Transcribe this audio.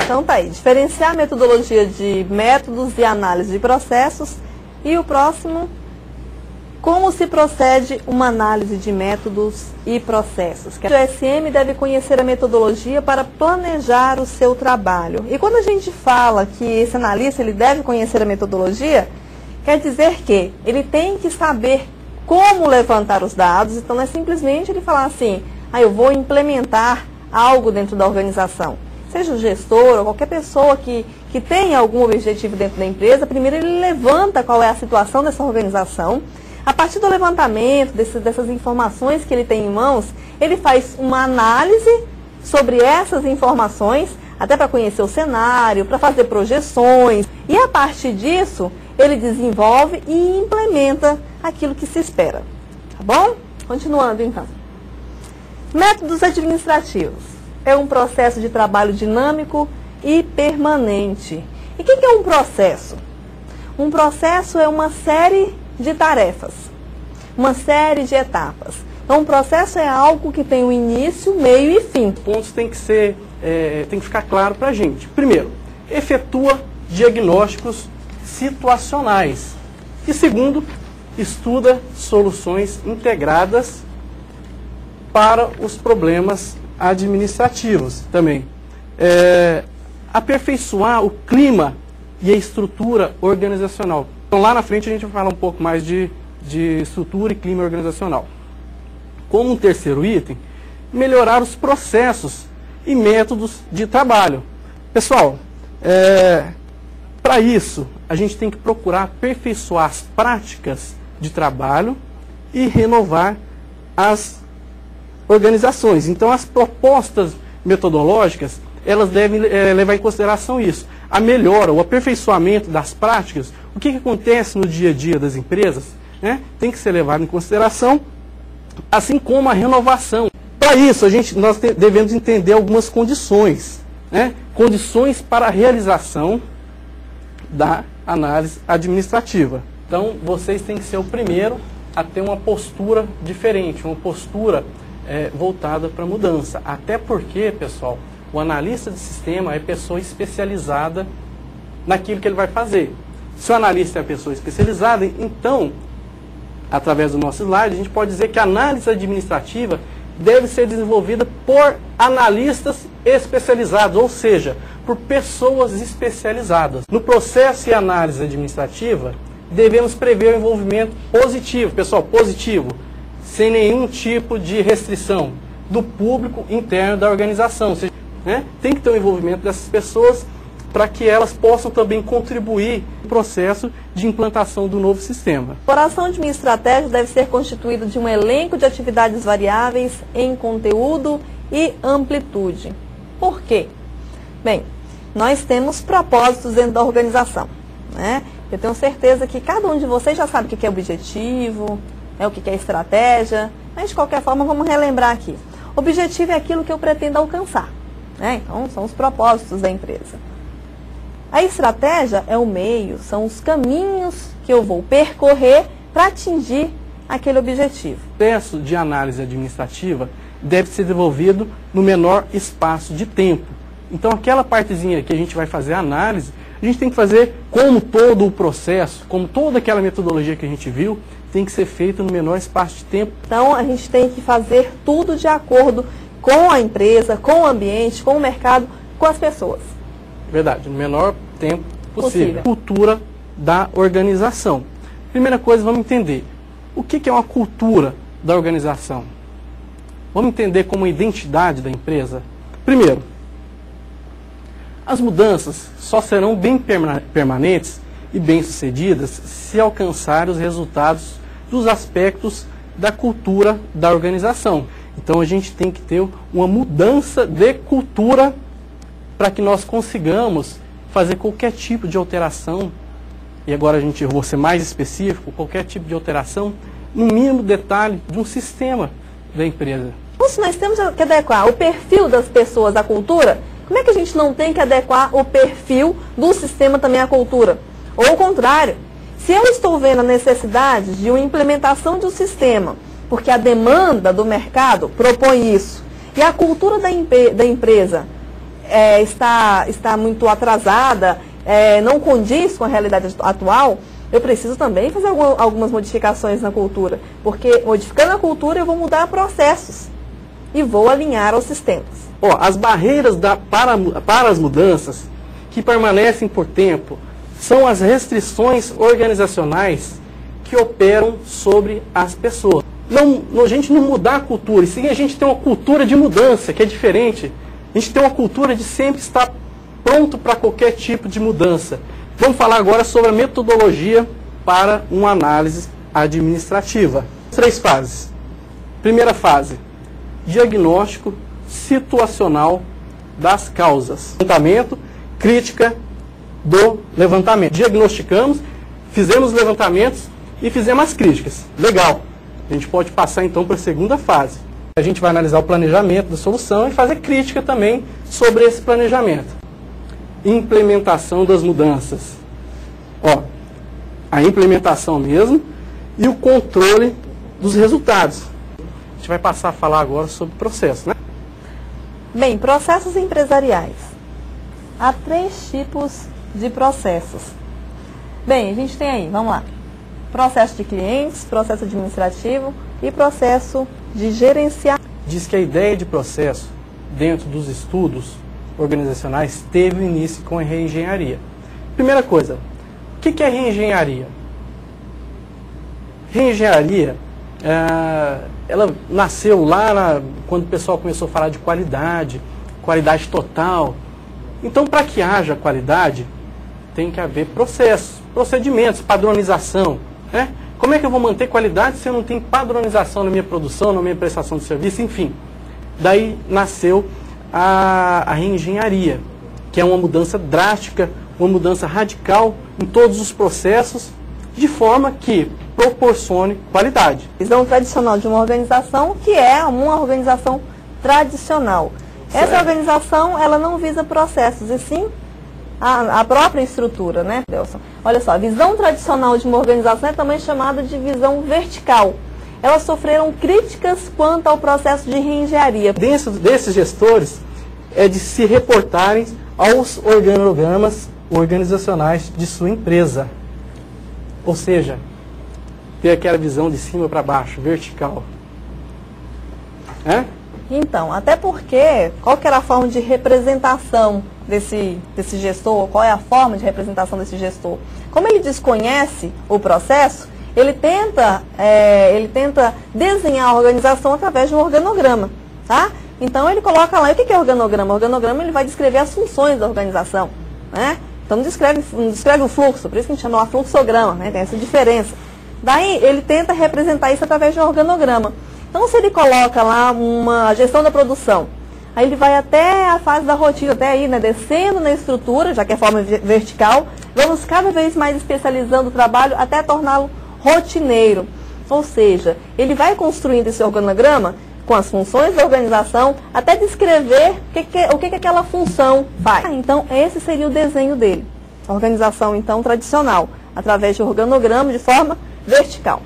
Então tá aí, diferenciar a metodologia de métodos e análise de processos. E o próximo, como se procede uma análise de métodos e processos. O SM deve conhecer a metodologia para planejar o seu trabalho. E quando a gente fala que esse analista ele deve conhecer a metodologia, quer dizer que ele tem que saber como levantar os dados. Então não é simplesmente ele falar assim, eu vou implementar algo dentro da organização. Seja o gestor ou qualquer pessoa que tenha algum objetivo dentro da empresa, primeiro ele levanta qual é a situação dessa organização. A partir do levantamento dessas informações que ele tem em mãos, ele faz uma análise sobre essas informações, até para conhecer o cenário, para fazer projeções. E a partir disso, ele desenvolve e implementa aquilo que se espera. Tá bom? Continuando então. Métodos administrativos. É um processo de trabalho dinâmico e permanente. E o que é um processo? Um processo é uma série de tarefas, uma série de etapas. Então, um processo é algo que tem um início, meio e fim. Pontos tem que ficar claro para a gente. Primeiro, efetua diagnósticos situacionais. E segundo, estuda soluções integradas para os problemas administrativos também. Aperfeiçoar o clima e a estrutura organizacional. Então lá na frente a gente vai falar um pouco mais de estrutura e clima organizacional. Como um terceiro item, melhorar os processos e métodos de trabalho. Pessoal, para isso a gente tem que procurar aperfeiçoar as práticas de trabalho e renovar as organizações. Então as propostas metodológicas, elas devem levar em consideração isso. A melhora, o aperfeiçoamento das práticas, o que acontece no dia a dia das empresas, né, tem que ser levado em consideração, assim como a renovação. Para isso, nós devemos entender algumas condições, né, condições para a realização da análise administrativa. Então, vocês têm que ser o primeiro a ter uma postura diferente, uma postura voltada para a mudança. Até porque, pessoal, o analista de sistema é pessoa especializada naquilo que ele vai fazer. Se o analista é a pessoa especializada, então, através do nosso slide, a gente pode dizer que a análise administrativa deve ser desenvolvida por analistas especializados, ou seja, por pessoas especializadas. No processo e análise administrativa, devemos prever o envolvimento positivo, pessoal, positivo, sem nenhum tipo de restrição do público interno da organização. Ou seja, tem que ter o envolvimento dessas pessoas para que elas possam também contribuir no processo de implantação do novo sistema. A elaboração de uma estratégia deve ser constituída de um elenco de atividades variáveis em conteúdo e amplitude. Por quê? Bem, nós temos propósitos dentro da organização, né? Eu tenho certeza que cada um de vocês já sabe o que é objetivo, o que é estratégia, mas de qualquer forma vamos relembrar aqui. Objetivo é aquilo que eu pretendo alcançar, né? Então são os propósitos da empresa. A estratégia é o meio, são os caminhos que eu vou percorrer para atingir aquele objetivo. O processo de análise administrativa deve ser desenvolvido no menor espaço de tempo. Então aquela partezinha que a gente vai fazer a análise, a gente tem que fazer como todo o processo, como toda aquela metodologia que a gente viu, tem que ser feito no menor espaço de tempo. Então a gente tem que fazer tudo de acordo com a empresa, com o ambiente, com o mercado, com as pessoas. Verdade, no menor tempo possível. Cultura da organização. Primeira coisa, vamos entender o que é uma cultura da organização. Vamos entender como a identidade da empresa. Primeiro, as mudanças só serão bem permanentes e bem-sucedidas se alcançarem os resultados dos aspectos da cultura da organização. Então a gente tem que ter uma mudança de cultura para que nós consigamos fazer qualquer tipo de alteração, e agora eu vou ser mais específico, qualquer tipo de alteração, no mínimo detalhe de um sistema da empresa. Então, se nós temos que adequar o perfil das pessoas à cultura, como é que a gente não tem que adequar o perfil do sistema também à cultura? Ou ao contrário, se eu estou vendo a necessidade de uma implementação de um sistema, porque a demanda do mercado propõe isso, e a cultura da empresa está muito atrasada, não condiz com a realidade atual, eu preciso também fazer algumas modificações na cultura, porque modificando a cultura eu vou mudar processos e vou alinhar aos sistemas. As barreiras para as mudanças que permanecem por tempo são as restrições organizacionais que operam sobre as pessoas. A gente não mudar a cultura, e sim a gente tem uma cultura de mudança, que é diferente. A gente tem uma cultura de sempre estar pronto para qualquer tipo de mudança. Vamos falar agora sobre a metodologia para uma análise administrativa. 3 fases. Primeira fase, diagnóstico situacional das causas. Levantamento, crítica do levantamento. Diagnosticamos, fizemos levantamentos e fizemos as críticas. Legal. A gente pode passar então para a segunda fase. A gente vai analisar o planejamento da solução e fazer crítica também sobre esse planejamento. Implementação das mudanças. A implementação mesmo e o controle dos resultados. A gente vai passar a falar agora sobre processo, né? Bem, processos empresariais. Há 3 tipos de processos. Bem, a gente tem aí, vamos lá. Processo de clientes, processo administrativo e processo de gerenciamento. Diz que a ideia de processo, dentro dos estudos organizacionais, teve início com a reengenharia. Primeira coisa, o que é reengenharia? Reengenharia, ela nasceu lá quando o pessoal começou a falar de qualidade total. Então, para que haja qualidade, tem que haver processos, procedimentos, padronização. Né? Como é que eu vou manter qualidade se eu não tenho padronização na minha produção, na minha prestação de serviço, enfim. Daí nasceu a reengenharia, que é uma mudança drástica, uma mudança radical em todos os processos, de forma que proporcione qualidade. Visão tradicional de uma organização, que é uma organização tradicional. Certo. Essa organização, ela não visa processos, e sim a própria estrutura, né, Delson? Olha só, a visão tradicional de uma organização é também chamada de visão vertical. Elas sofreram críticas quanto ao processo de reengenharia. Desses gestores é de se reportarem aos organogramas organizacionais de sua empresa. Ou seja, ter aquela visão de cima para baixo, vertical. Então, até porque, qual que era a forma de representação desse gestor? Qual é a forma de representação desse gestor? Como ele desconhece o processo, ele tenta desenhar a organização através de um organograma, tá? Então ele coloca lá, e o que é organograma? O organograma ele vai descrever as funções da organização, né? Então não descreve o fluxo, por isso que a gente chama lá fluxograma, né? Tem essa diferença. Daí ele tenta representar isso através de um organograma. Então se ele coloca lá a gestão da produção, aí ele vai até a fase da rotina, até aí, né? Descendo na estrutura, já que é forma vertical, vamos cada vez mais especializando o trabalho até torná-lo rotineiro. Ou seja, ele vai construindo esse organograma com as funções da organização até descrever o que aquela função faz. Então, esse seria o desenho dele. A organização, então, tradicional, através de organograma de forma vertical.